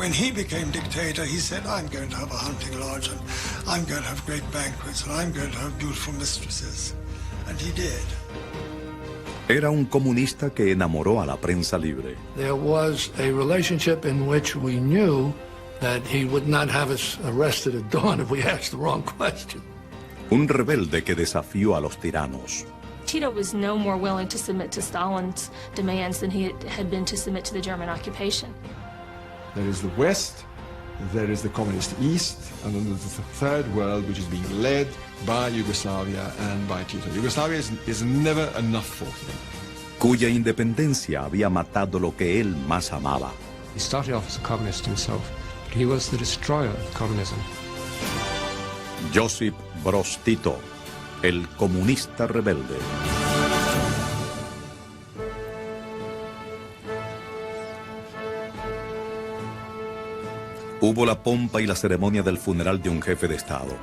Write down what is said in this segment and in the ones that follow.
when he became dictator, he said, I'm going to have a hunting lodge, and I'm going to have great banquets, and I'm going to have beautiful mistresses. And he did. Era un comunista que enamoró a la prensa libre. There was a relationship in which we knew that he would not have us arrested at dawn if we asked the wrong question. Un rebelde que desafió a los tiranos. Tito was no more willing to submit to Stalin's demands than he had been to submit to the German occupation. There is the West, there is the communist East, and then there's the third world, which is being led by Yugoslavia and by Tito. Yugoslavia is never enough for him. Cuya independencia había matado lo que él más amaba. He started off as a communist himself, but he was the destroyer of communism. Josip Broz Tito, el comunista rebelde. Hubo la pompa y la ceremonia del funeral de un jefe de Estado.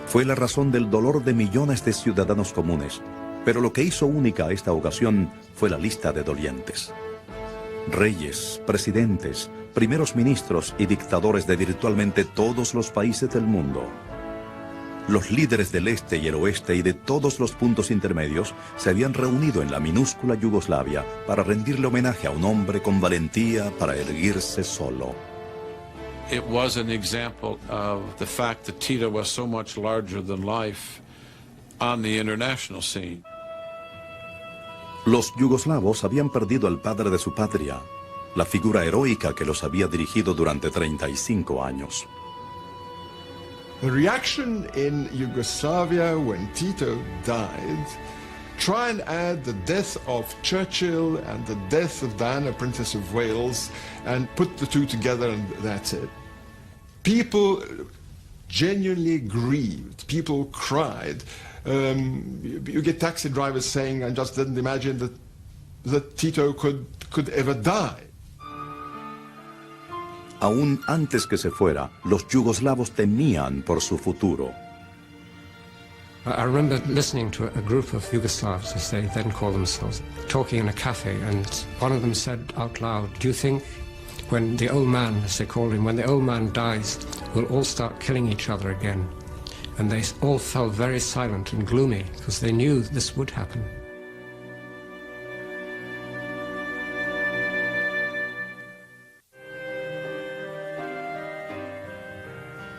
Fue la razón del dolor de millones de ciudadanos comunes, pero lo que hizo única esta ocasión fue la lista de dolientes. Reyes, presidentes, primeros ministros y dictadores de virtualmente todos los países del mundo. Los líderes del este y el oeste y de todos los puntos intermedios se habían reunido en la minúscula Yugoslavia para rendirle homenaje a un hombre con valentía para erguirse solo. It was an example of the fact that Tito was so much larger than life on the international scene. Los yugoslavos habían perdido al padre de su patria, la figura heroica que los había dirigido durante 35 años. The reaction in Yugoslavia when Tito died, try and add the death of Churchill and the death of Diana, Princess of Wales, and put the two together and that's it. People genuinely grieved. People cried. You get taxi drivers saying, I just didn't imagine that Tito could ever die. Aún antes que se fuera, los yugoslavos temían por su futuro. I remember listening to a group of Yugoslavs, as they then called themselves, talking in a cafe, and one of them said out loud, do you think when the old man, as they called him, when the old man dies, we'll all start killing each other again? And they all fell very silent and gloomy, because they knew this would happen.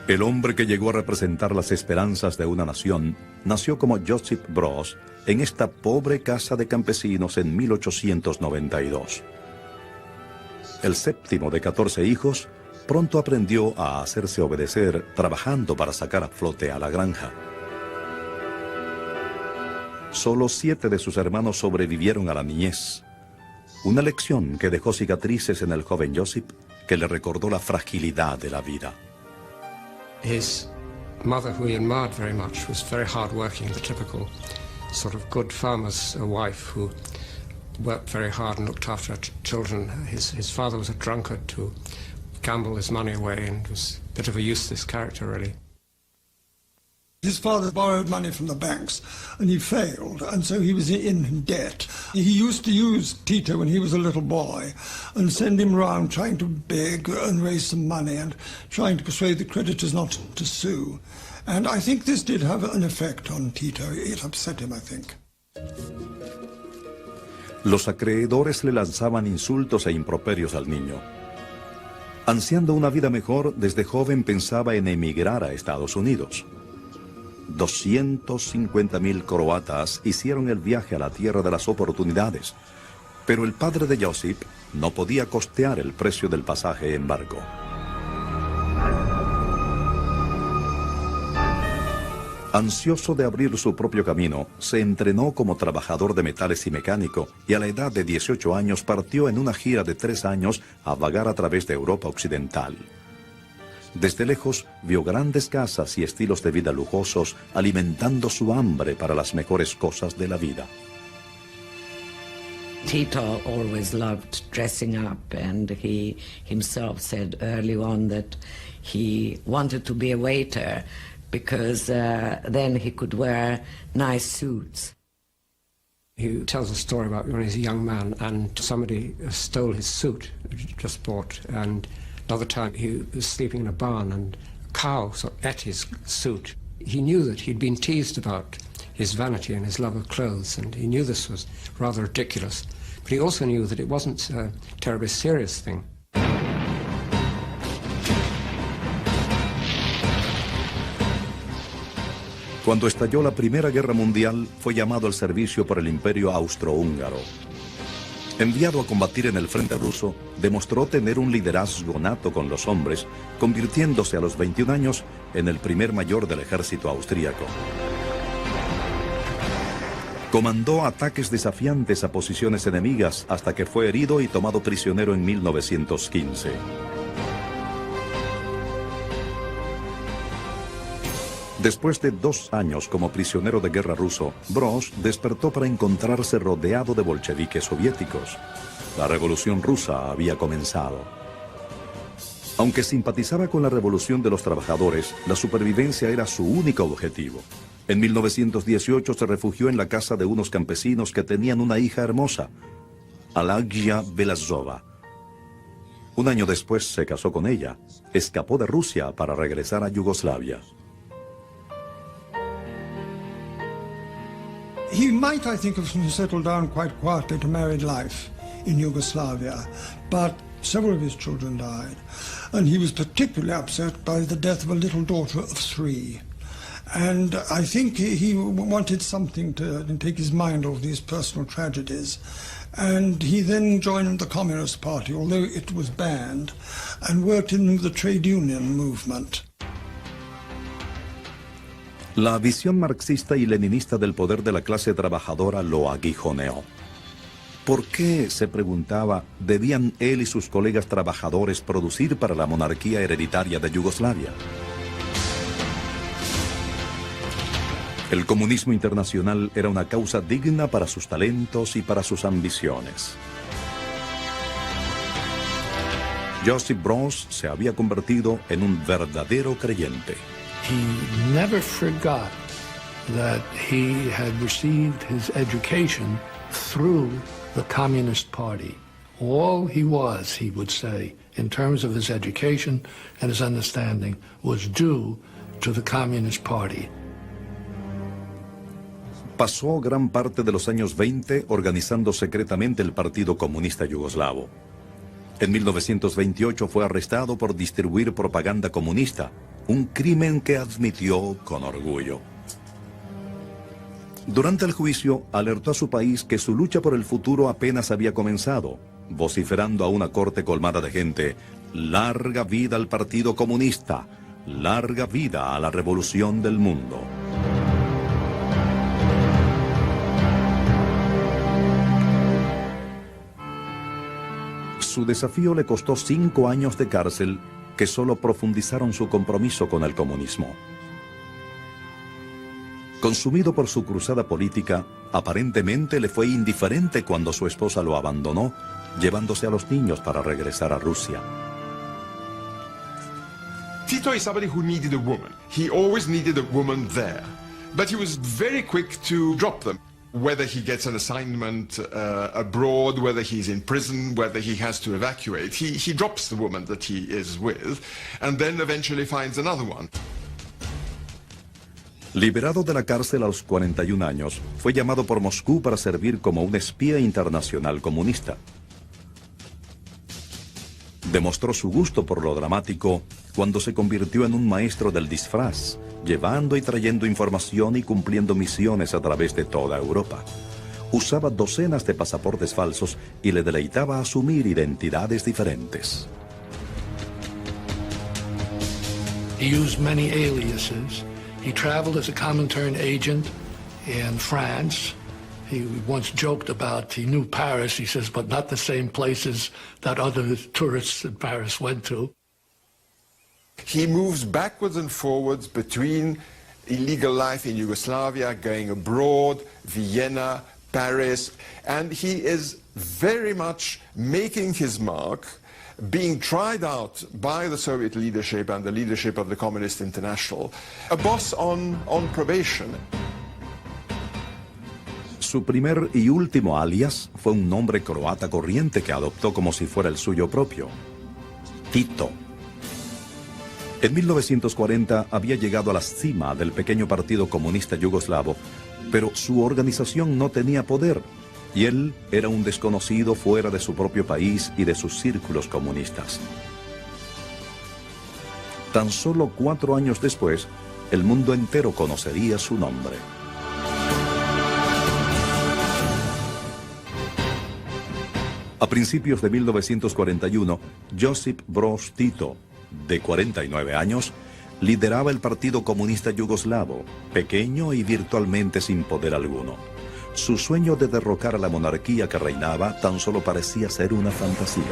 El hombre que llegó a representar las esperanzas de una nación nació como Josip Broz en esta pobre casa de campesinos en 1892. El séptimo de 14 hijos, pronto aprendió a hacerse obedecer trabajando para sacar a flote a la granja. Solo 7 de sus hermanos sobrevivieron a la niñez. Una lección que dejó cicatrices en el joven Josip que le recordó la fragilidad de la vida. His mother, who he admired very much, was very hard-working, the typical sort of good farmer's wife who worked very hard and looked after her children. His father was a drunkard who gambled his money away and was a bit of a useless character, really. His father borrowed money from the banks, and he failed, and so he was in debt. He used to use Tito when he was a little boy and send him around trying to beg and raise some money and trying to persuade the creditors not to sue. And I think this did have an effect on Tito. It upset him, I think. Los acreedores le lanzaban insultos e improperios al niño. Ansiando una vida mejor, desde joven pensaba en emigrar a Estados Unidos. 250.000 croatas hicieron el viaje a la tierra de las oportunidades, pero el padre de Josip no podía costear el precio del pasaje en barco. Ansioso de abrir su propio camino, se entrenó como trabajador de metales y mecánico, y a la edad de 18 años partió en una gira de 3 años a vagar a través de Europa Occidental. Desde lejos vio grandes casas y estilos de vida lujosos, alimentando su hambre para las mejores cosas de la vida. Tito always loved dressing up, and he himself said early on that he wanted to be a waiter because then he could wear nice suits. He tells a story about when he was a young man and somebody stole his suit, which he just bought, and Another time he was sleeping in a barn and a cow sort of ate his suit. He knew that he'd been teased about his vanity and his love of clothes, and he knew this was rather ridiculous. But he also knew that it wasn't a terribly serious thing. Cuando estalló la Primera Guerra Mundial, fue llamado al servicio por el Imperio Austrohúngaro. Enviado a combatir en el frente ruso, demostró tener un liderazgo nato con los hombres, convirtiéndose a los 21 años en el primer mayor del ejército austríaco. Comandó ataques desafiantes a posiciones enemigas hasta que fue herido y tomado prisionero en 1915. Después de 2 años como prisionero de guerra ruso, Broz despertó para encontrarse rodeado de bolcheviques soviéticos. La revolución rusa había comenzado. Aunque simpatizaba con la revolución de los trabajadores, la supervivencia era su único objetivo. En 1918 se refugió en la casa de unos campesinos que tenían una hija hermosa, Alagia Belazova. Un año después se casó con ella, escapó de Rusia para regresar a Yugoslavia. He might, I think, have settled down quite quietly to married life in Yugoslavia, but several of his children died, and he was particularly upset by the death of a little daughter of 3. And I think he wanted something to take his mind off these personal tragedies. And he then joined the Communist Party, although it was banned, and worked in the trade union movement. La visión marxista y leninista del poder de la clase trabajadora lo aguijoneó. ¿Por qué, se preguntaba, debían él y sus colegas trabajadores producir para la monarquía hereditaria de Yugoslavia? El comunismo internacional era una causa digna para sus talentos y para sus ambiciones. Josip Broz se había convertido en un verdadero creyente. He never forgot that he had received his education through the Communist Party. All he was, he would say, in terms of his education and his understanding, was due to the Communist Party. Pasó gran parte de los años 20 organizando secretamente el Partido Comunista Yugoslavo. En 1928 fue arrestado por distribuir propaganda comunista, un crimen que admitió con orgullo. Durante el juicio, alertó a su país que su lucha por el futuro apenas había comenzado, vociferando a una corte colmada de gente: «Larga vida al Partido Comunista, larga vida a la revolución del mundo». Su desafío le costó 5 años de cárcel que solo profundizaron su compromiso con el comunismo. Consumido por su cruzada política, aparentemente le fue indiferente cuando su esposa lo abandonó, llevándose a los niños para regresar a Rusia. Tito is somebody who needed a woman. He always needed a woman there. But he was very quick to drop them. Whether he gets an assignment abroad, whether he's in prison, whether he has to evacuate, he drops the woman that he is with and then eventually finds another one. Liberado de la cárcel a los 41 años, fue llamado por Moscú para servir como un espía internacional comunista. Demostró su gusto por lo dramático cuando se convirtió en un maestro del disfraz, llevando y trayendo información y cumpliendo misiones a través de toda Europa. Usaba docenas de pasaportes falsos y le deleitaba asumir identidades diferentes. He used many aliases. He traveled as a Comintern agent in France. He once joked about he knew Paris, he says, but not the same places that other tourists in Paris went to. He moves backwards and forwards between illegal life in Yugoslavia, going abroad, Vienna, Paris, and he is very much making his mark, being tried out by the Soviet leadership and the leadership of the Communist International, a boss on probation. Su primer y último alias fue un nombre croata corriente que adoptó como si fuera el suyo propio: Tito. En 1940 había llegado a la cima del pequeño partido comunista yugoslavo, pero su organización no tenía poder y él era un desconocido fuera de su propio país y de sus círculos comunistas. Tan solo 4 años después, el mundo entero conocería su nombre. A principios de 1941, Josip Broz Tito, de 49 años, lideraba el Partido Comunista Yugoslavo, pequeño y virtualmente sin poder alguno. Su sueño de derrocar a la monarquía que reinaba tan solo parecía ser una fantasía.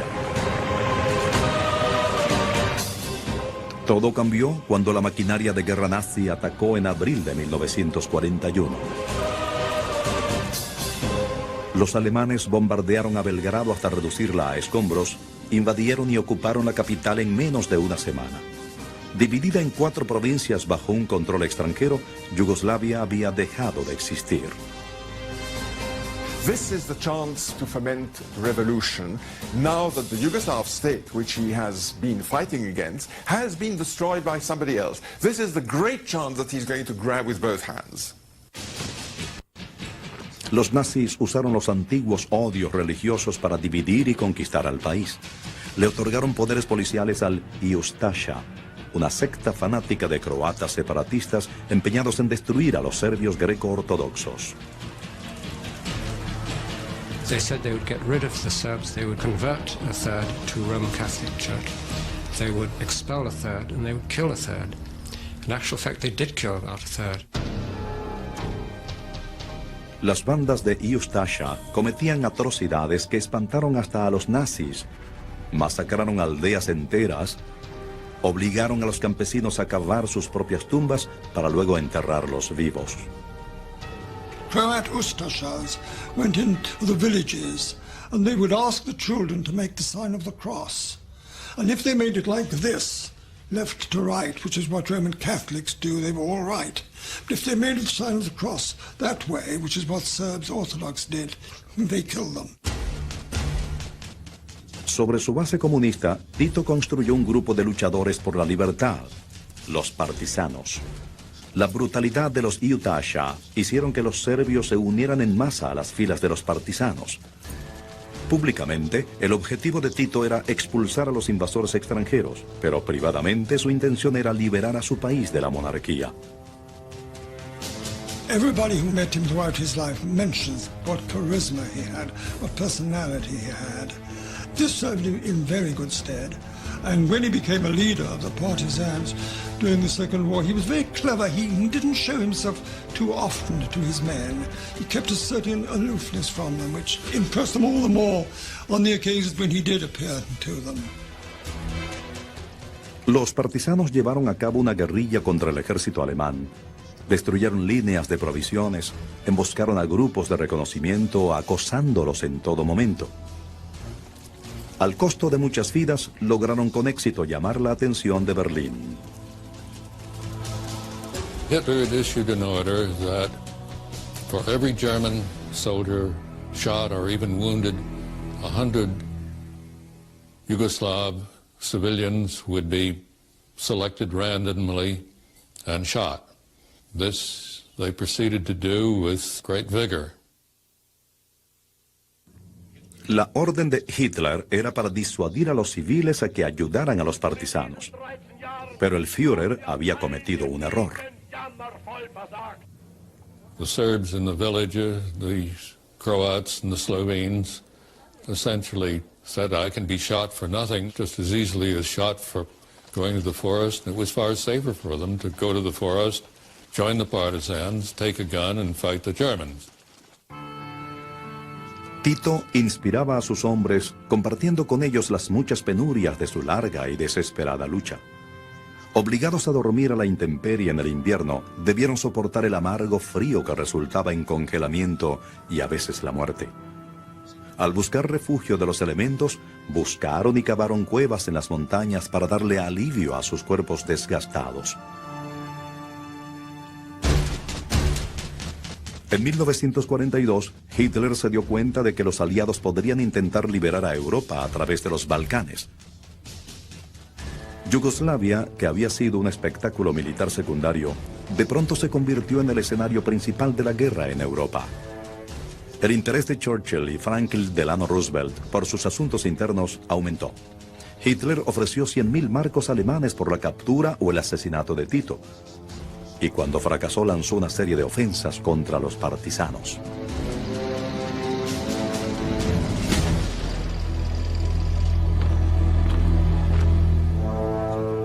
Todo cambió cuando la maquinaria de guerra nazi atacó en abril de 1941. Los alemanes bombardearon a Belgrado hasta reducirla a escombros, invadieron y ocuparon la capital en menos de una semana. Dividida en 4 provincias bajo un control extranjero, Yugoslavia había dejado de existir. This is the chance to foment revolution now that the Yugoslav state, which he has been fighting against, has been destroyed by somebody else. This is the great chance that he's going to grab with both hands. Los nazis usaron los antiguos odios religiosos para dividir y conquistar al país. Le otorgaron poderes policiales al Ustaša, una secta fanática de croatas separatistas empeñados en destruir a los serbios greco-ortodoxos. They said they would get rid of the Serbs, they would convert a third to Roman Catholic Church, they would expel a third, and they would kill a third. In actual fact, they did kill about a third. Las bandas de Ustaša cometían atrocidades que espantaron hasta a los nazis. Masacraron aldeas enteras, obligaron a los campesinos a cavar sus propias tumbas para luego enterrarlos vivos. Croat Ustašas went into the villages and they would ask the children to make the sign of the cross. And if they made it like this, left to right, which is what Roman Catholics do, they were all right. But if they made the sign of the cross that way, which is what Serbs Orthodox did, they killed them. Sobre su base comunista, Tito construyó un grupo de luchadores por la libertad, los partisanos. La brutalidad de los Ustaša hicieron que los serbios se unieran en masa a las filas de los partisanos. Públicamente, el objetivo de Tito era expulsar a los invasores extranjeros, pero privadamente su intención era liberar a su país de la monarquía. Everybody who met him throughout his life mentions what charisma he had, what personality he had. This served him in very good stead. And when he became a leader of the partisans during the Second War, he was very clever. He didn't show himself too often to his men. He kept a certain aloofness from them, which impressed them all the more on the occasions when he did appear to them. Los partisanos llevaron a cabo una guerrilla contra el ejército alemán. Destruyeron líneas de provisiones, emboscaron a grupos de reconocimiento, acosándolos en todo momento. Al costo de muchas vidas, lograron con éxito llamar la atención de Berlín. Hitler had issued an order that for every German soldier shot or even wounded, 100 Yugoslav civilians would be selected randomly and shot. This they proceeded to do with great vigor. La orden de Hitler era para disuadir a los civiles a que ayudaran a los partisanos. Pero el Führer había cometido un error. The Serbs in the villages, the Croats and the Slovenes essentially said, I can be shot for nothing just as easily as shot for going to the forest. And it was far safer for them to go to the forest, join the partisans, take a gun and fight the Germans. Tito inspiraba a sus hombres compartiendo con ellos las muchas penurias de su larga y desesperada lucha. Obligados a dormir a la intemperie en el invierno, debieron soportar el amargo frío que resultaba en congelamiento y a veces la muerte. Al buscar refugio de los elementos, buscaron y cavaron cuevas en las montañas para darle alivio a sus cuerpos desgastados. En 1942, Hitler se dio cuenta de que los aliados podrían intentar liberar a Europa a través de los Balcanes. Yugoslavia, que había sido un espectáculo militar secundario, de pronto se convirtió en el escenario principal de la guerra en Europa. El interés de Churchill y Franklin Delano Roosevelt por sus asuntos internos aumentó. Hitler ofreció 100.000 marcos alemanes por la captura o el asesinato de Tito. Y cuando fracasó lanzó una serie de ofensas contra los partisanos.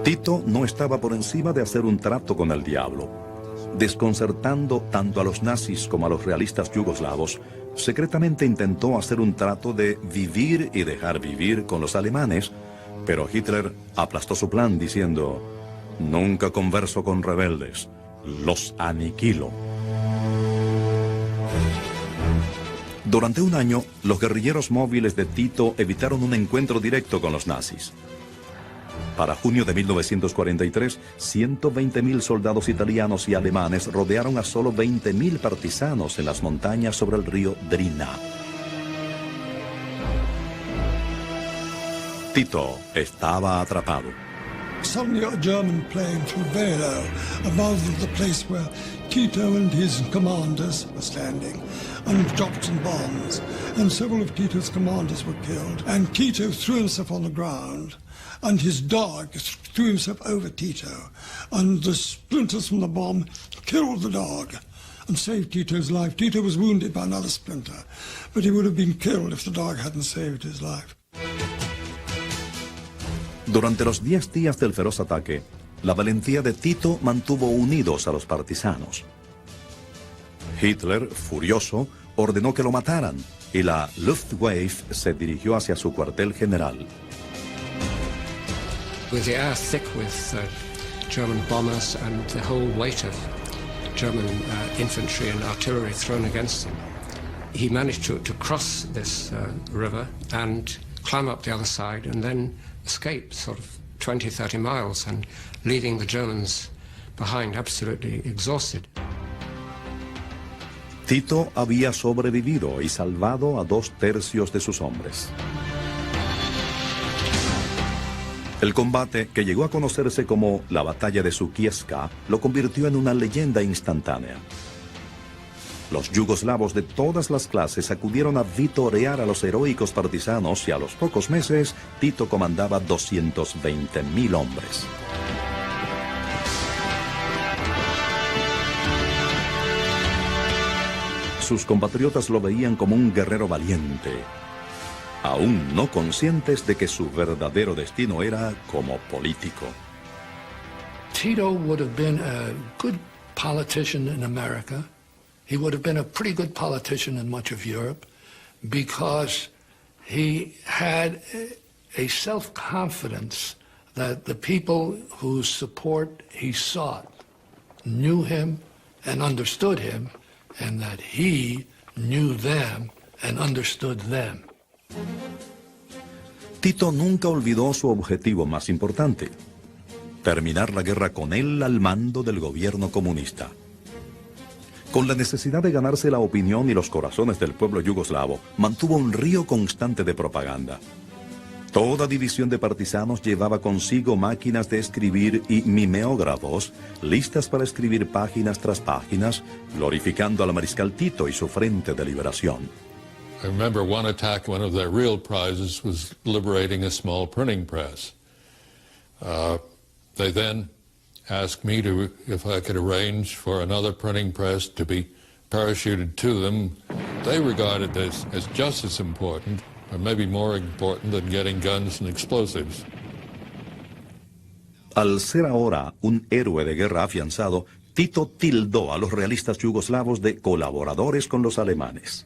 Tito no estaba por encima de hacer un trato con el diablo. Desconcertando tanto a los nazis como a los realistas yugoslavos, secretamente intentó hacer un trato de vivir y dejar vivir con los alemanes, pero Hitler aplastó su plan diciendo: nunca converso con rebeldes, los aniquilo. Durante un año, los guerrilleros móviles de Tito evitaron un encuentro directo con los nazis. Para junio de 1943, 120.000 soldados italianos y alemanes rodearon a solo 20.000 partisanos en las montañas sobre el río Drina. Tito estaba atrapado. Suddenly a German plane flew very low above the place where Tito and his commanders were standing and dropped some bombs, and several of Tito's commanders were killed, and Tito threw himself on the ground and his dog threw himself over Tito, and the splinters from the bomb killed the dog and saved Tito's life. Tito was wounded by another splinter, but he would have been killed if the dog hadn't saved his life. Durante los 10 días del feroz ataque, la valentía de Tito mantuvo unidos a los partisanos. Hitler, furioso, ordenó que lo mataran y la Luftwaffe se dirigió hacia su cuartel general. With the air thick with German bombers and the whole weight of German infantry and artillery thrown against him, he managed to cross this river and climb up the other side and then escape sort of 20, 30 miles and leaving the Germans behind absolutely exhausted. Tito había sobrevivido y salvado a 2/3 de sus hombres. El combate, que llegó a conocerse como la Batalla de Sukieska, lo convirtió en una leyenda instantánea. Los yugoslavos de todas las clases acudieron a vitorear a los heroicos partisanos y a los pocos meses, Tito comandaba 220.000 hombres. Sus compatriotas lo veían como un guerrero valiente, aún no conscientes de que su verdadero destino era como político. Tito would have been a good politician in America. He would have been a pretty good politician in much of Europe because he had a self-confidence that the people whose support he sought knew him and understood him, and that he knew them and understood them. Tito nunca olvidó su objetivo más importante: terminar la guerra con él al mando del gobierno comunista. Con la necesidad de ganarse la opinión y los corazones del pueblo yugoslavo, mantuvo un río constante de propaganda. Toda división de partisanos llevaba consigo máquinas de escribir y mimeógrafos, listas para escribir páginas tras páginas, glorificando al mariscal Tito y su frente de liberación. I remember one attack, one of their real prizes was liberating a small printing press. They then asked me if I could arrange for another printing press to be parachuted to them. They regarded this as just as important, or maybe more important, than getting guns and explosives. Al ser ahora un héroe de guerra afianzado, Tito tildó a los realistas yugoslavos de colaboradores con los alemanes.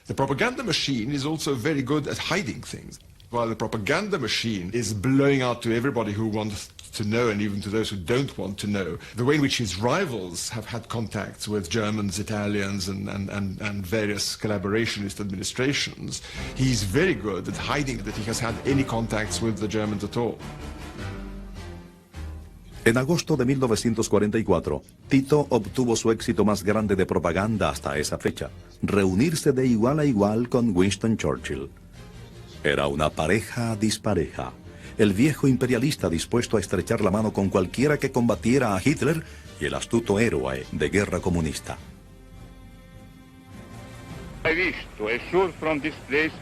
The propaganda machine is also very good at hiding things. While the propaganda machine is blowing out to everybody who wants to know, and even to those who don't want to know, the way in which his rivals have had contacts with Germans, Italians, and various collaborationist administrations, he's very good at hiding that he has had any contacts with the Germans at all. En agosto de 1944, Tito obtuvo su éxito más grande de propaganda hasta esa fecha: reunirse de igual a igual con Winston Churchill. Era una pareja dispareja. el viejo imperialista dispuesto a estrechar la mano con cualquiera que combatiera a Hitler y el astuto héroe de guerra comunista. I wish to assure from this place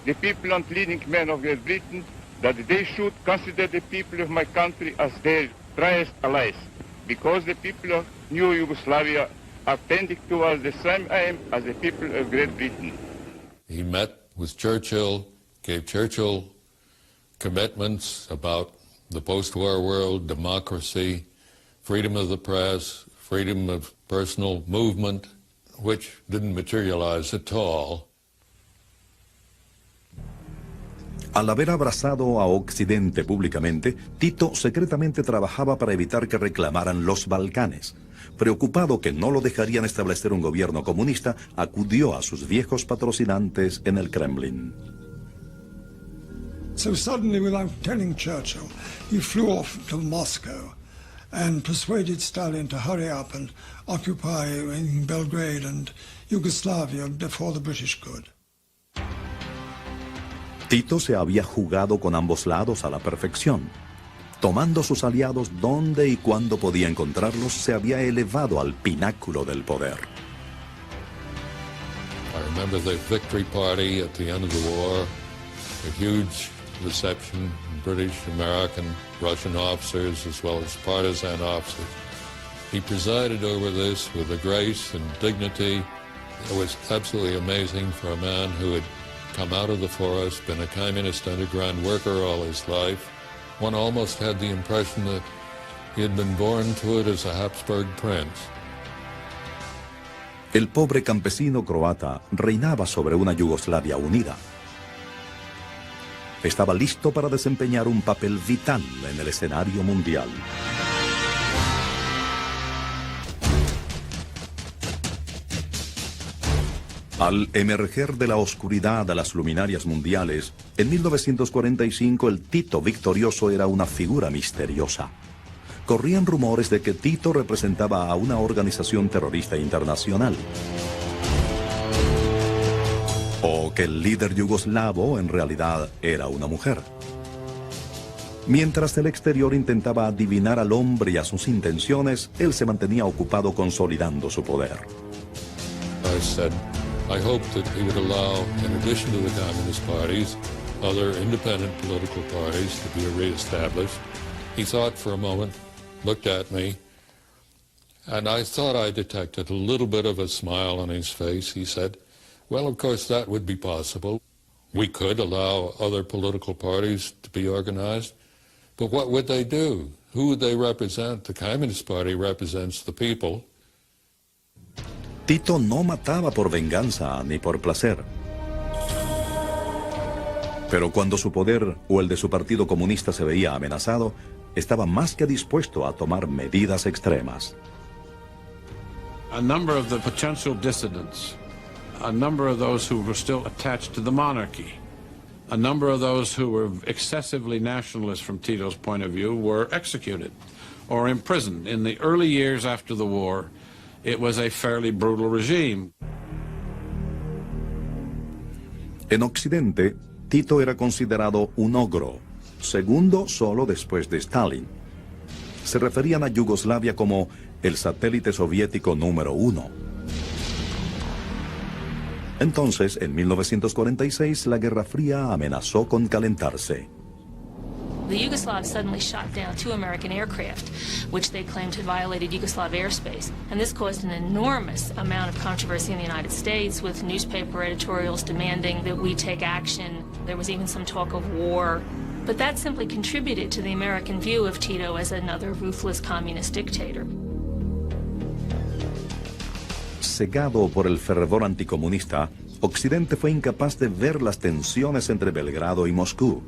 the people and leading men of Great Britain that they should consider the people of my country as their truest allies, because the people of New Yugoslavia are tending towards the same aim as the people of Great Britain. He met with Churchill, gave Churchill commitments about the post-war world, democracy, freedom of the press, freedom of personal movement, which didn't materialize at all. Al haber abrazado a Occidente públicamente, Tito secretamente trabajaba para evitar que reclamaran los Balcanes. Preocupado que no lo dejarían establecer un gobierno comunista, acudió a sus viejos patrocinantes en el Kremlin. So suddenly, without telling Churchill, he flew off to Moscow and persuaded Stalin to hurry up and occupy in Belgrade and Yugoslavia before the British could. Tito se había jugado con ambos lados a la perfección. Tomando sus aliados donde y cuando podía encontrarlos, se había elevado al pináculo del poder. I remember the victory party at the end of the war, a huge reception, British, American, Russian officers, as well as partisan officers. He presided over this with a grace and dignity. It was absolutely amazing for a man who had come out of the forest, been a communist underground worker all his life. One almost had the impression that he had been born to it as a Habsburg prince. El pobre campesino croata reinaba sobre una Yugoslavia unida. Estaba listo para desempeñar un papel vital en el escenario mundial. Al emerger de la oscuridad a las luminarias mundiales, en 1945 el Tito victorioso era una figura misteriosa. Corrían rumores de que Tito representaba a una organización terrorista internacional. O que el líder yugoslavo en realidad era una mujer. Mientras el exterior intentaba adivinar al hombre y a sus intenciones, él se mantenía ocupado consolidando su poder. I hoped that he would allow, in addition to the Communist parties, other independent political parties to be reestablished. He thought for a moment, looked at me, and I thought I detected a little bit of a smile on his face. He said, well, of course, that would be possible. We could allow other political parties to be organized, but what would they do? Who would they represent? The Communist Party represents the people. Tito no mataba por venganza ni por placer. Pero cuando su poder o el de su partido comunista se veía amenazado, estaba más que dispuesto a tomar medidas extremas. A number of the potential dissidents, a number of those who were still attached to the monarchy, a number of those who were excessively nationalist from Tito's point of view were executed or imprisoned. In the early years after the war, it was a fairly brutal regime. En Occidente, Tito era considerado un ogro, segundo solo después de Stalin. Se referían a Yugoslavia como el satélite soviético número 1. Entonces, en 1946, la Guerra Fría amenazó con calentarse. The Yugoslavs suddenly shot down 2 American aircraft, which they claimed had violated Yugoslav airspace. And this caused an enormous amount of controversy in the United States, with newspaper editorials demanding that we take action. There was even some talk of war. But that simply contributed to the American view of Tito as another ruthless communist dictator. Cegado por el fervor anticomunista, Occidente fue incapaz de ver las tensiones entre Belgrado y Moscú.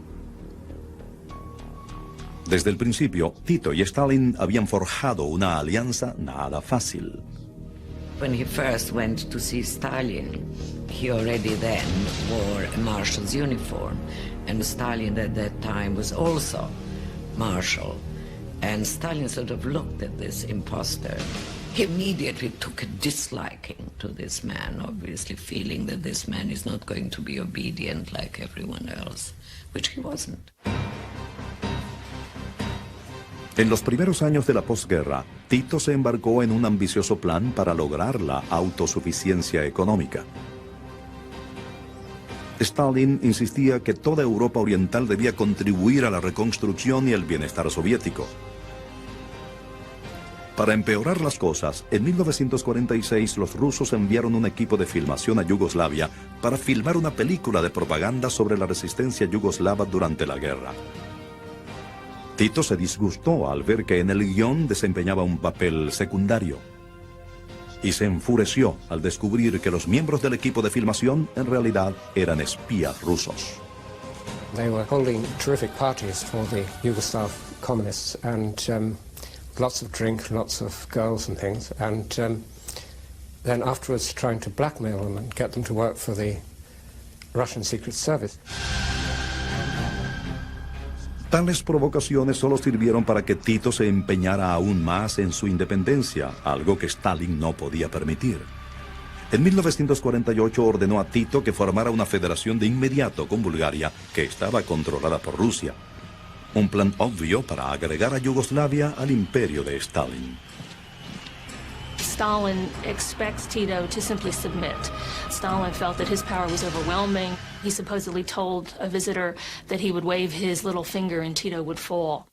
Desde el principio, Tito y Stalin habían forjado una alianza nada fácil. When he first went to see Stalin, he already then wore a marshal's uniform, and Stalin at that time was also marshal. And Stalin sort of looked at this imposter. He immediately took a disliking to this man, obviously feeling that this man is not going to be obedient like everyone else, which he wasn't. En los primeros años de la posguerra, Tito se embarcó en un ambicioso plan para lograr la autosuficiencia económica. Stalin insistía que toda Europa Oriental debía contribuir a la reconstrucción y el bienestar soviético. Para empeorar las cosas, en 1946 los rusos enviaron un equipo de filmación a Yugoslavia para filmar una película de propaganda sobre la resistencia yugoslava durante la guerra. Tito se disgustó al ver que en el guión desempeñaba un papel secundario y se enfureció al descubrir que los miembros del equipo de filmación en realidad eran espías rusos. They were holding terrific parties for the Yugoslav communists and lots of drink, lots of girls and things, and then afterwards trying to blackmail them and get them to work for the Russian Secret Service. Tales provocaciones solo sirvieron para que Tito se empeñara aún más en su independencia, algo que Stalin no podía permitir. En 1948 ordenó a Tito que formara una federación de inmediato con Bulgaria, que estaba controlada por Rusia. Un plan obvio para agregar a Yugoslavia al imperio de Stalin. Stalin expects Tito to simply submit. Stalin felt that his power was overwhelming. He supposedly told a visitor that he would wave his little finger and Tito would fall.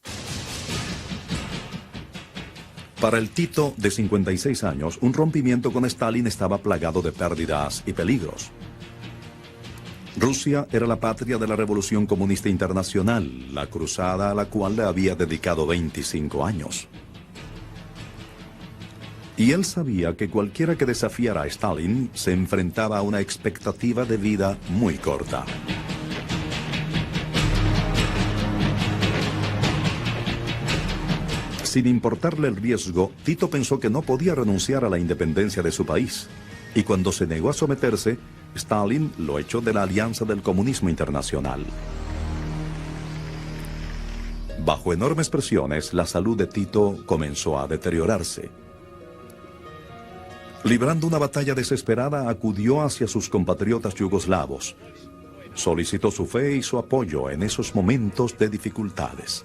Para el Tito, de 56 años, un rompimiento con Stalin estaba plagado de pérdidas y peligros. Rusia era la patria de la Revolución Comunista Internacional, la cruzada a la cual le había dedicado 25 años. Y él sabía que cualquiera que desafiara a Stalin se enfrentaba a una expectativa de vida muy corta. Sin importarle el riesgo, Tito pensó que no podía renunciar a la independencia de su país. Y cuando se negó a someterse, Stalin lo echó de la Alianza del Comunismo Internacional. Bajo enormes presiones, la salud de Tito comenzó a deteriorarse. Librando una batalla desesperada, acudió hacia sus compatriotas yugoslavos. Solicitó su fe y su apoyo en esos momentos de dificultades.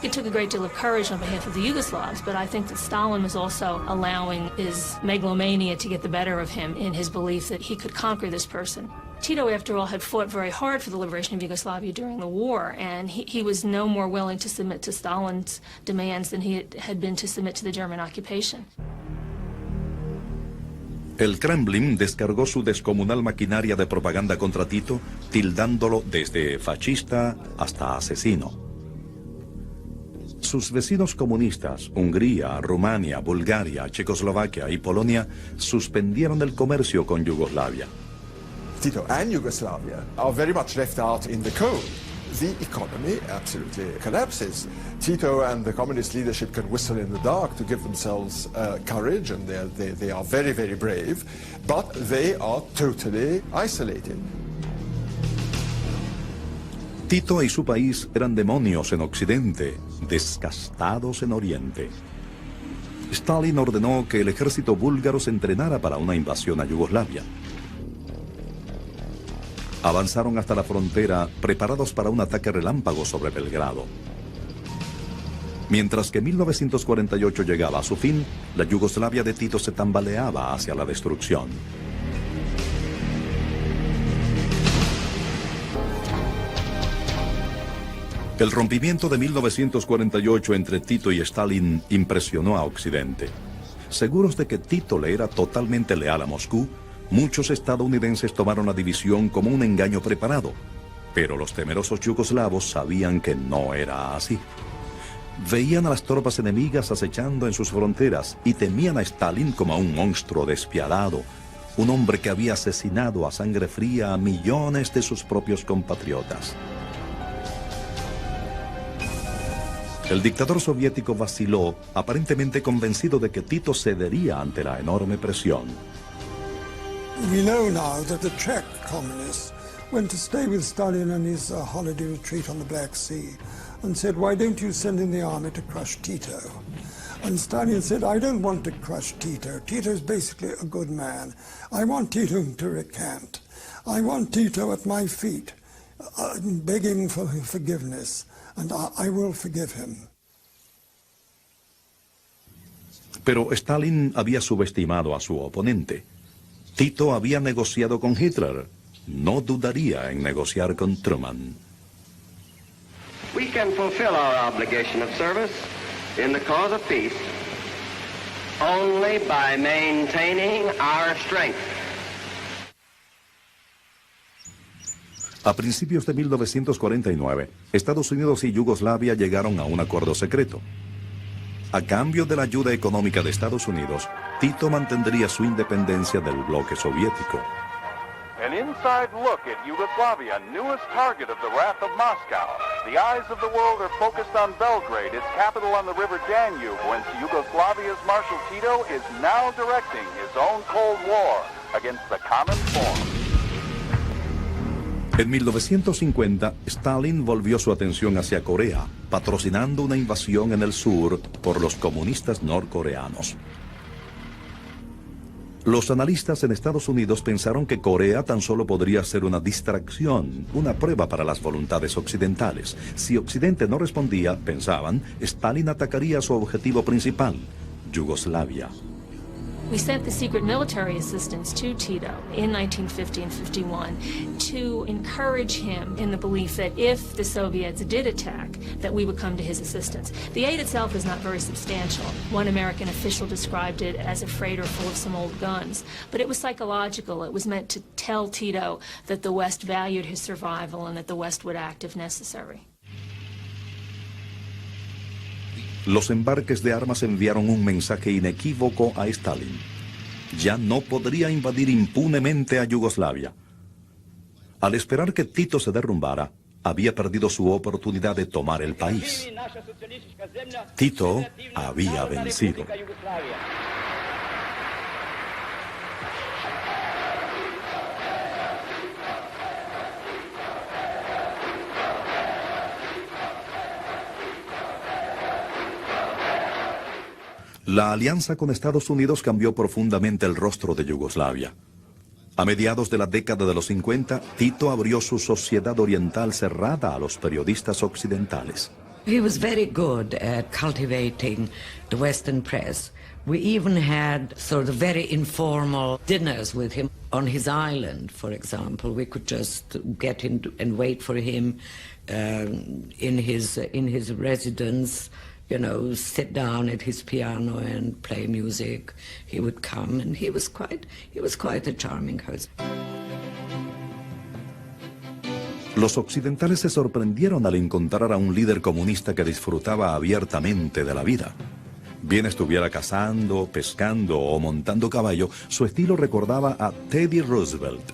It took a great deal of courage on behalf of the Yugoslavs, but I think that Stalin was also allowing his megalomania to get the better of him in his belief that he could conquer this person. Tito, after all, had fought very hard for the liberation of Yugoslavia during the war, and he was no more willing to submit to Stalin's demands than he had been to submit to the German occupation. El Kremlin descargó su descomunal maquinaria de propaganda contra Tito, tildándolo desde fascista hasta asesino. Sus vecinos comunistas, Hungría, Rumania, Bulgaria, Checoslovaquia y Polonia, suspendieron el comercio con Yugoslavia. Tito and Yugoslavia are very much left out in the cold. The economy absolutely collapses. Tito and the communist leadership can whistle in the dark to give themselves courage, and they are very, very brave, but they are totally isolated. Tito y su país eran demonios en Occidente, desgastados en Oriente. Stalin ordenó que el ejército búlgaro se entrenara para una invasión a Yugoslavia. Avanzaron hasta la frontera, preparados para un ataque relámpago sobre Belgrado. Mientras que 1948 llegaba a su fin, la Yugoslavia de Tito se tambaleaba hacia la destrucción. El rompimiento de 1948 entre Tito y Stalin impresionó a Occidente. Seguros de que Tito le era totalmente leal a Moscú, muchos estadounidenses tomaron la división como un engaño preparado, pero los temerosos yugoslavos sabían que no era así. Veían a las tropas enemigas acechando en sus fronteras y temían a Stalin como a un monstruo despiadado, un hombre que había asesinado a sangre fría a millones de sus propios compatriotas. El dictador soviético vaciló, aparentemente convencido de que Tito cedería ante la enorme presión. We know now that the Czech communists went to stay with Stalin on his holiday retreat on the Black Sea and said, why don't you send in the army to crush Tito? And Stalin said, I don't want to crush Tito. Tito's basically a good man. I want Tito to recant. I want Tito at my feet. begging for forgiveness, and I will forgive him. Pero Stalin había subestimado a su oponente. Tito había negociado con Hitler. No dudaría en negociar con Truman. We can fulfill our obligation of service in the cause of peace only by maintaining our strength. A principios de 1949, Estados Unidos y Yugoslavia llegaron a un acuerdo secreto. A cambio de la ayuda económica de Estados Unidos, Tito mantendría su independencia del bloque soviético. An inside look at Yugoslavia, newest target of the wrath of Moscow. The eyes of the world are focused on Belgrade, its capital on the river Danube, whence Yugoslavia's Marshal Tito is now directing his own Cold War against the common form. En 1950, Stalin volvió su atención hacia Corea, patrocinando una invasión en el sur por los comunistas norcoreanos. Los analistas en Estados Unidos pensaron que Corea tan solo podría ser una distracción, una prueba para las voluntades occidentales. Si Occidente no respondía, pensaban, Stalin atacaría su objetivo principal, Yugoslavia. We sent the secret military assistance to Tito in 1950 and 51 to encourage him in the belief that if the Soviets did attack, that we would come to his assistance. The aid itself is not very substantial. One American official described it as a freighter full of some old guns. But it was psychological. It was meant to tell Tito that the West valued his survival and that the West would act if necessary. Los embarques de armas enviaron un mensaje inequívoco a Stalin. Ya no podría invadir impunemente a Yugoslavia. Al esperar que Tito se derrumbara, había perdido su oportunidad de tomar el país. Tito había vencido. La alianza con Estados Unidos cambió profundamente el rostro de Yugoslavia. A mediados de la década de los 50, Tito abrió su sociedad oriental cerrada a los periodistas occidentales. He was very good at cultivating the Western press. We even had sort of very informal dinners with him on his island, for example. We could just get in and wait for him in his residence. You know, sit down at his piano and play music. He would come, and he was quite a charming host. Los occidentales se sorprendieron al encontrar a un líder comunista que disfrutaba abiertamente de la vida. Bien estuviera cazando, pescando o montando caballo, su estilo recordaba a Teddy Roosevelt.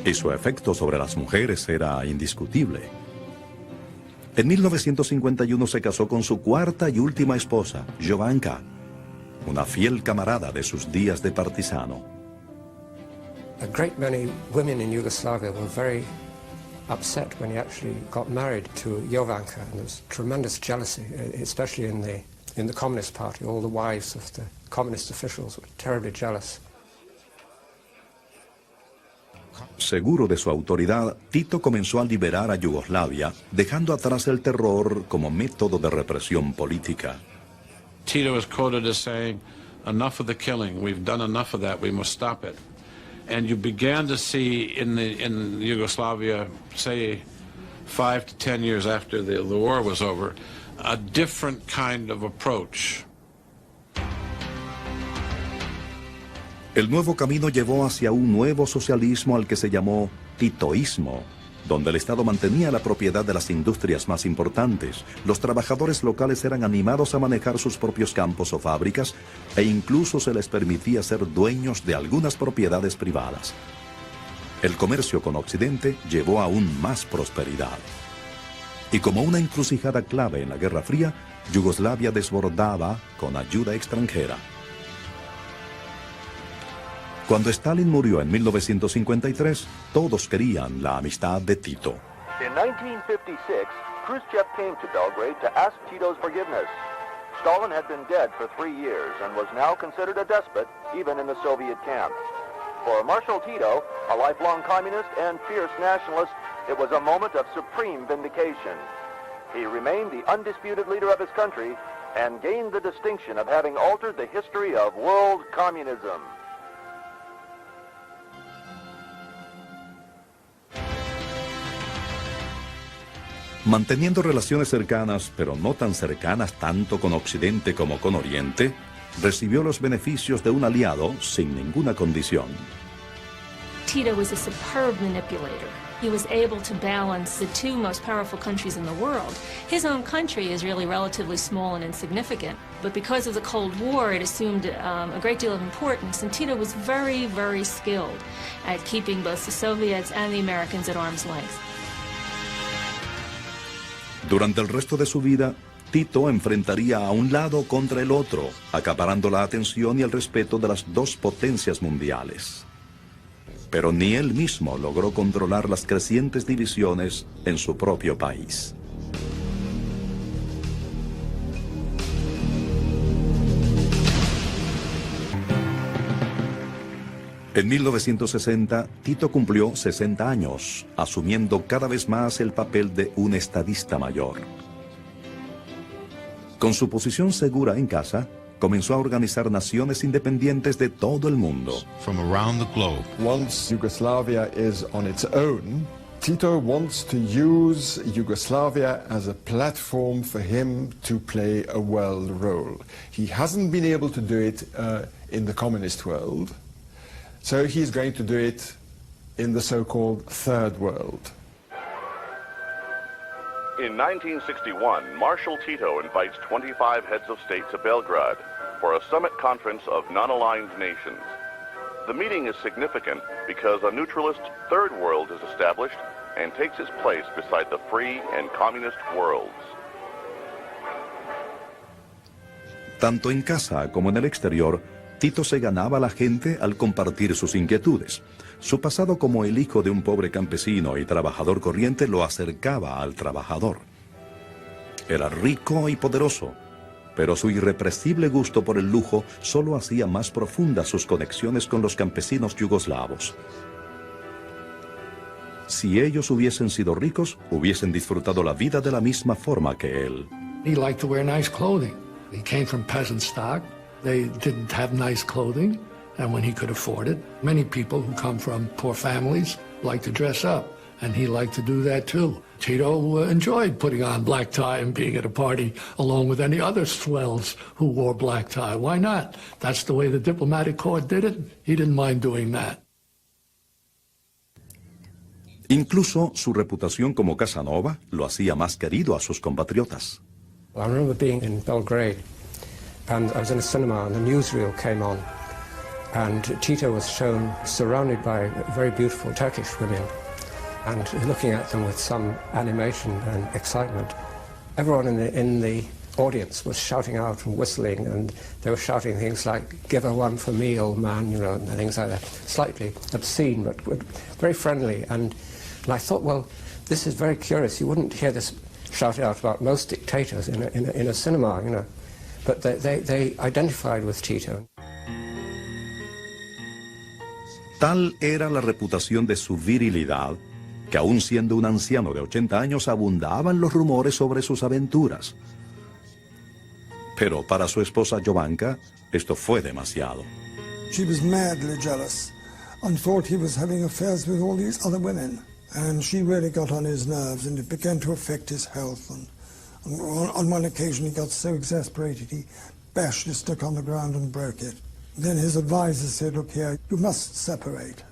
Y su efecto sobre las mujeres era indiscutible. En 1951 se casó con su cuarta y última esposa, Jovanka, una fiel camarada de sus días de partisano. A great many women in Yugoslavia were very upset when he actually got married to Jovanka, and there was tremendous jealousy, especially in the Communist Party. All the wives of the communist officials were terribly jealous. Seguro de su autoridad, Tito comenzó a liberar a Yugoslavia, dejando atrás el terror como método de represión política. Tito is quoted as saying, "Enough of the killing. We've done enough of that. We must stop it." And you began to see in Yugoslavia, say 5 to 10 years after the war was over, a different kind of approach. El nuevo camino llevó hacia un nuevo socialismo al que se llamó titoísmo, donde el Estado mantenía la propiedad de las industrias más importantes. Los trabajadores locales eran animados a manejar sus propios campos o fábricas e incluso se les permitía ser dueños de algunas propiedades privadas. El comercio con Occidente llevó aún más prosperidad. Y como una encrucijada clave en la Guerra Fría, Yugoslavia desbordaba con ayuda extranjera. Cuando Stalin murió en 1953, todos querían la amistad de Tito. In 1956, Khrushchev came to Belgrade to ask Tito's forgiveness. Stalin had been dead for 3 years and was now considered a despot, even in the Soviet camp. For Marshal Tito, a lifelong communist and fierce nationalist, it was a moment of supreme vindication. He remained the undisputed leader of his country and gained the distinction of having altered the history of world communism. Manteniendo relaciones cercanas, pero no tan cercanas tanto con Occidente como con Oriente, recibió los beneficios de un aliado sin ninguna condición. Tito was a superb manipulator. He was able to balance the two most powerful countries in the world. His own country is really relatively small and insignificant, but because of the Cold War, it assumed a great deal of importance, and Tito was very, very skilled at keeping both the Soviets and the Americans at arm's length. Durante el resto de su vida, Tito enfrentaría a un lado contra el otro, acaparando la atención y el respeto de las dos potencias mundiales. Pero ni él mismo logró controlar las crecientes divisiones en su propio país. En 1960, Tito cumplió 60 años, asumiendo cada vez más el papel de un estadista mayor. Con su posición segura en casa, comenzó a organizar naciones independientes de todo el mundo. From around the globe. Once Yugoslavia is on its own, Tito wants to use Yugoslavia as a platform for him to play a world role. He hasn't been able to do it in the communist world, so he's going to do it in the so-called Third World. In 1961, Marshal Tito invites 25 heads of state to Belgrade for a summit conference of non-aligned nations. The meeting is significant because a neutralist Third World is established and takes its place beside the free and communist worlds. Tanto en casa como en el exterior, Tito se ganaba a la gente al compartir sus inquietudes. Su pasado como el hijo de un pobre campesino y trabajador corriente lo acercaba al trabajador. Era rico y poderoso, pero su irrepresible gusto por el lujo solo hacía más profundas sus conexiones con los campesinos yugoslavos. Si ellos hubiesen sido ricos, hubiesen disfrutado la vida de la misma forma que él. He liked to wear nice clothing. He came from peasant stock. They didn't have nice clothing, and when he could afford it, many people who come from poor families like to dress up, and he liked to do that too. Tito enjoyed putting on black tie and being at a party along with any other swells who wore black tie. Why not? That's the way the diplomatic corps did it. He didn't mind doing that. Incluso su reputación como Casanova lo hacía más querido a sus compatriotas. I remember being in Belgrade, and I was in a cinema, and the newsreel came on, and Tito was shown surrounded by very beautiful Turkish women, and looking at them with some animation and excitement. Everyone in the audience was shouting out and whistling, and they were shouting things like, "Give her one for me, old man," you know, and things like that. Slightly obscene, but very friendly. And I thought, well, this is very curious. You wouldn't hear this shouted out about most dictators in a cinema, you know. But they identified with Tito. Tal era la reputación de su virilidad, que aún siendo un anciano de 80 años abundaban los rumores sobre sus aventuras. Pero para su esposa Jovanka, esto fue demasiado. She was madly jealous and thought he was having affairs with all these other women. And she really got on his nerves, and it began to affect his health. And on one occasion he got so exasperated he bashed his stick on the ground and broke it. Then his advisor said, "Look here, you must separate."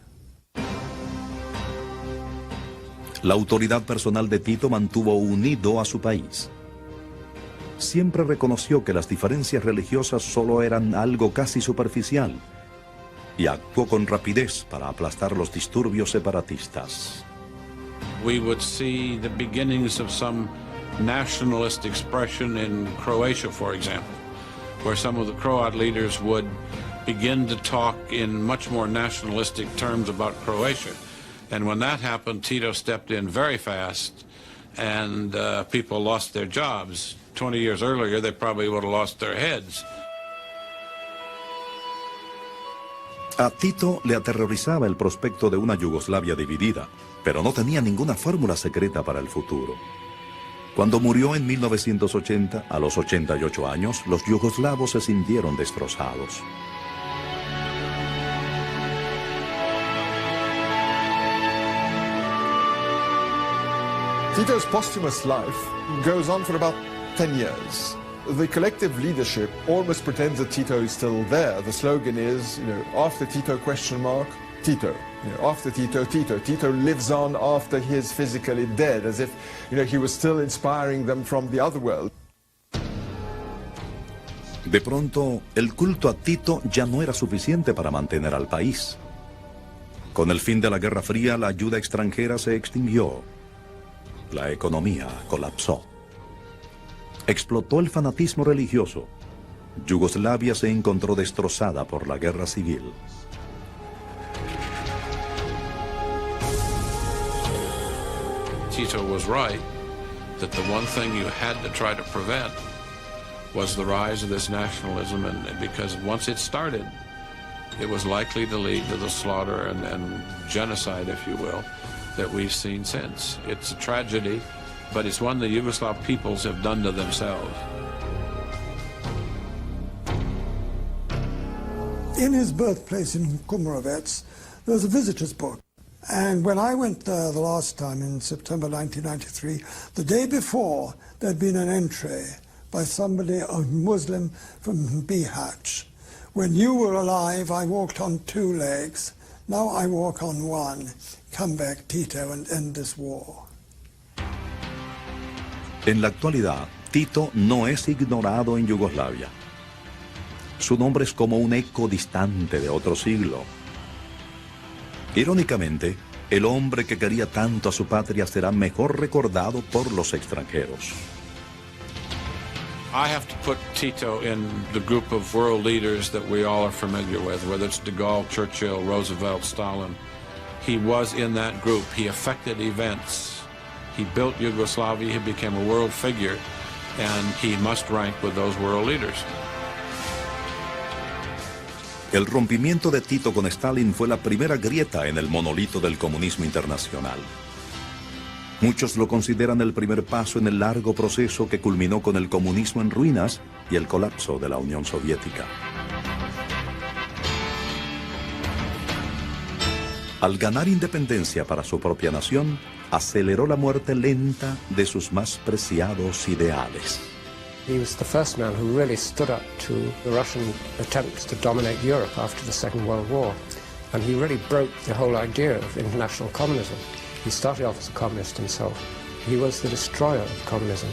La autoridad personal de Tito mantuvo unido a su país. Siempre reconoció que las diferencias religiosas solo eran algo casi superficial y actuó con rapidez para aplastar los disturbios separatistas. We would see the beginnings of some nationalist expression in Croatia, for example, where some of the Croat leaders would begin to talk in much more nationalistic terms about Croatia. And when that happened, Tito stepped in very fast, and people lost their jobs. 20 years earlier, they probably would have lost their heads. A Tito le aterrorizaba el prospecto de una Yugoslavia dividida, pero no tenía ninguna fórmula secreta para el futuro. Cuando murió en 1980, a los 88 años, los yugoslavos se sintieron destrozados. Tito's posthumous life goes on for about 10 years. The collective leadership almost pretends that Tito is still there. The slogan is, after Tito, ? Tito. After Tito, Tito. Tito lives on after he is physically dead, as if, he was still inspiring them from the other world. De pronto, el culto a Tito ya no era suficiente para mantener al país. Con el fin de la Guerra Fría, la ayuda extranjera se extinguió. La economía colapsó. Explotó el fanatismo religioso. Yugoslavia se encontró destrozada por la guerra civil. Tito was right that the one thing you had to try to prevent was the rise of this nationalism, and because once it started, it was likely to lead to the slaughter and genocide, if you will, that we've seen since. It's a tragedy, but it's one the Yugoslav peoples have done to themselves. In his birthplace in Kumrovec, there's a visitor's book. And when I went there the last time in September 1993, the day before, there'd been an entry by somebody, a Muslim from Bihać. When you were alive, I walked on 2 legs. Now I walk on 1. Come back, Tito, and end this war. En la actualidad, Tito no es ignorado en Yugoslavia. Su nombre es como un eco distante de otro siglo. Irónicamente, el hombre que quería tanto a su patria será mejor recordado por los extranjeros. I have to put Tito in the group of world leaders that we all are familiar with, whether it's de Gaulle, Churchill, Roosevelt, Stalin. He was in that group. He affected events. He built Yugoslavia. He became a world figure, and he must rank with those world leaders. El rompimiento de Tito con Stalin fue la primera grieta en el monolito del comunismo internacional. Muchos lo consideran el primer paso en el largo proceso que culminó con el comunismo en ruinas y el colapso de la Unión Soviética. Al ganar independencia para su propia nación, aceleró la muerte lenta de sus más preciados ideales. He was the first man who really stood up to the Russian attempts to dominate Europe after the Second World War. And he really broke the whole idea of international communism. He started off as a communist himself. He was the destroyer of communism.